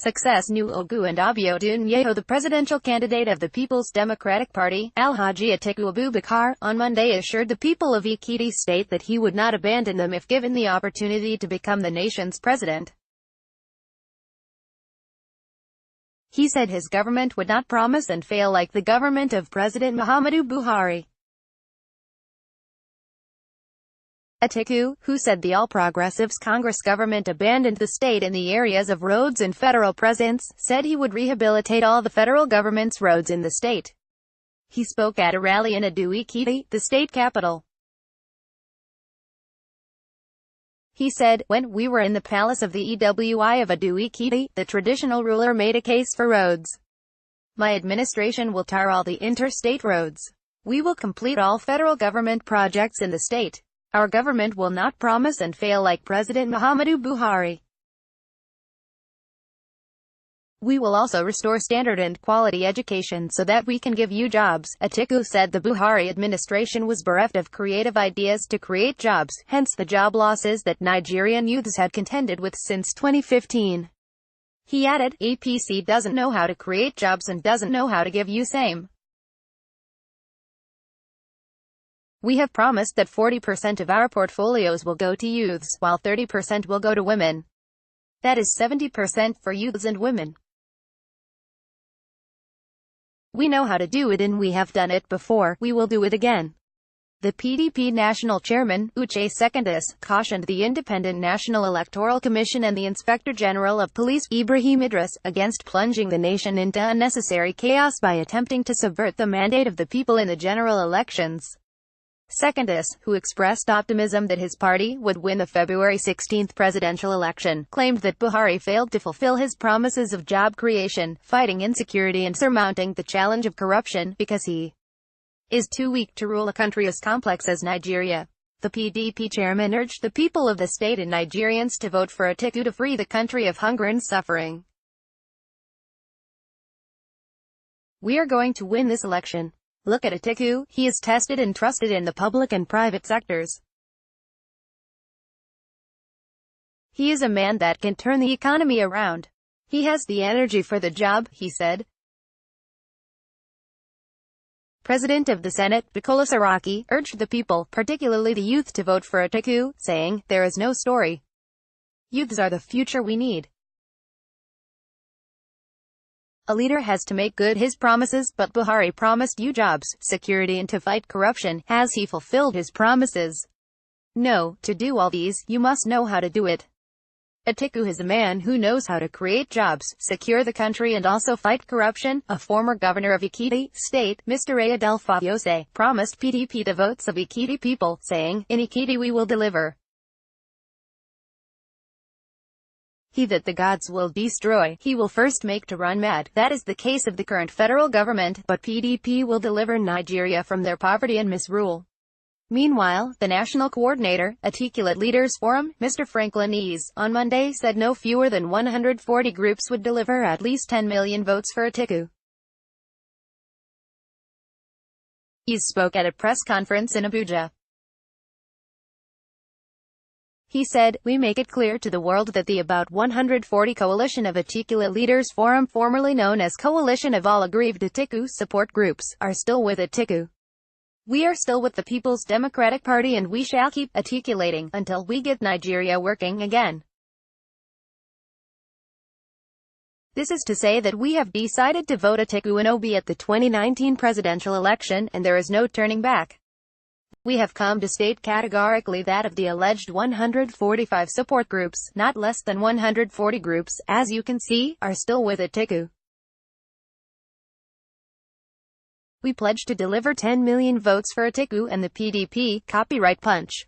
success. Nwogu and Abiodun Nejo, the presidential candidate of the People's Democratic Party, Alhaji Atiku Abubakar, on Monday assured the people of Ekiti State that he would not abandon them if given the opportunity to become the nation's president. He said his government would not promise and fail like the government of President Muhammadu Buhari. Atiku, who said the All Progressives Congress government abandoned the state in the areas of roads and federal presence, said he would rehabilitate all the federal government's roads in the state. He spoke at a rally in Ekiti, the state capital. He said, "When we were in the palace of the EWI of Ekiti, the traditional ruler made a case for roads. My administration will tar all the interstate roads. We will complete all federal government projects in the state. Our government will not promise and fail like President Muhammadu Buhari. We will also restore standard and quality education so that we can give you jobs." Atiku said the Buhari administration was bereft of creative ideas to create jobs, hence the job losses that Nigerian youths had contended with since 2015. He added, "APC doesn't know how to create jobs and doesn't know how to give you same. We have promised that 40% of our portfolios will go to youths, while 30% will go to women. That is 70% for youths and women. We know how to do it and we have done it before, we will do it again." The PDP national chairman, Uche Secondus, cautioned the Independent National Electoral Commission and the Inspector General of Police, Ibrahim Idris, against plunging the nation into unnecessary chaos by attempting to subvert the mandate of the people in the general elections. Secondus, who expressed optimism that his party would win the February 16 presidential election, claimed that Buhari failed to fulfill his promises of job creation, fighting insecurity and surmounting the challenge of corruption, because he is too weak to rule a country as complex as Nigeria. The PDP chairman urged the people of the state and Nigerians to vote for Atiku to free the country of hunger and suffering. "We are going to win this election. Look at Atiku, he is tested and trusted in the public and private sectors. He is a man that can turn the economy around. He has the energy for the job," he said. President of the Senate, Bukola Saraki, urged the people, particularly the youth, to vote for Atiku, saying, "There is no story. Youths are the future we need. A leader has to make good his promises, but Buhari promised you jobs, security and to fight corruption. Has he fulfilled his promises? No. To do all these, you must know how to do it." Atiku is a man who knows how to create jobs, secure the country and also fight corruption. A former governor of Ekiti State, Mr. Adelfa Yose, promised PDP the votes of Ekiti people, saying, "In Ekiti we will deliver. He that the gods will destroy, he will first make to run mad." That is the case of the current federal government, but PDP will deliver Nigeria from their poverty and misrule. Meanwhile, the national coordinator, Articulate Leaders Forum, Mr. Franklin Ease, on Monday said no fewer than 140 groups would deliver at least 10 million votes for Atiku. Ease spoke at a press conference in Abuja. He said, "We make it clear to the world that the about 140 coalition of Articulate Leaders Forum, formerly known as Coalition of All Aggrieved Atiku Support Groups, are still with Atiku. We are still with the People's Democratic Party and we shall keep articulating until we get Nigeria working again. This is to say that we have decided to vote Atiku and Obi at the 2019 presidential election, and there is no turning back. We have come to state categorically that of the alleged 145 support groups, not less than 140 groups, as you can see, are still with Atiku. We pledge to deliver 10 million votes for Atiku and the PDP." Copyright Punch.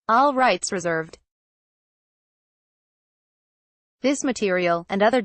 All rights reserved. This material, and other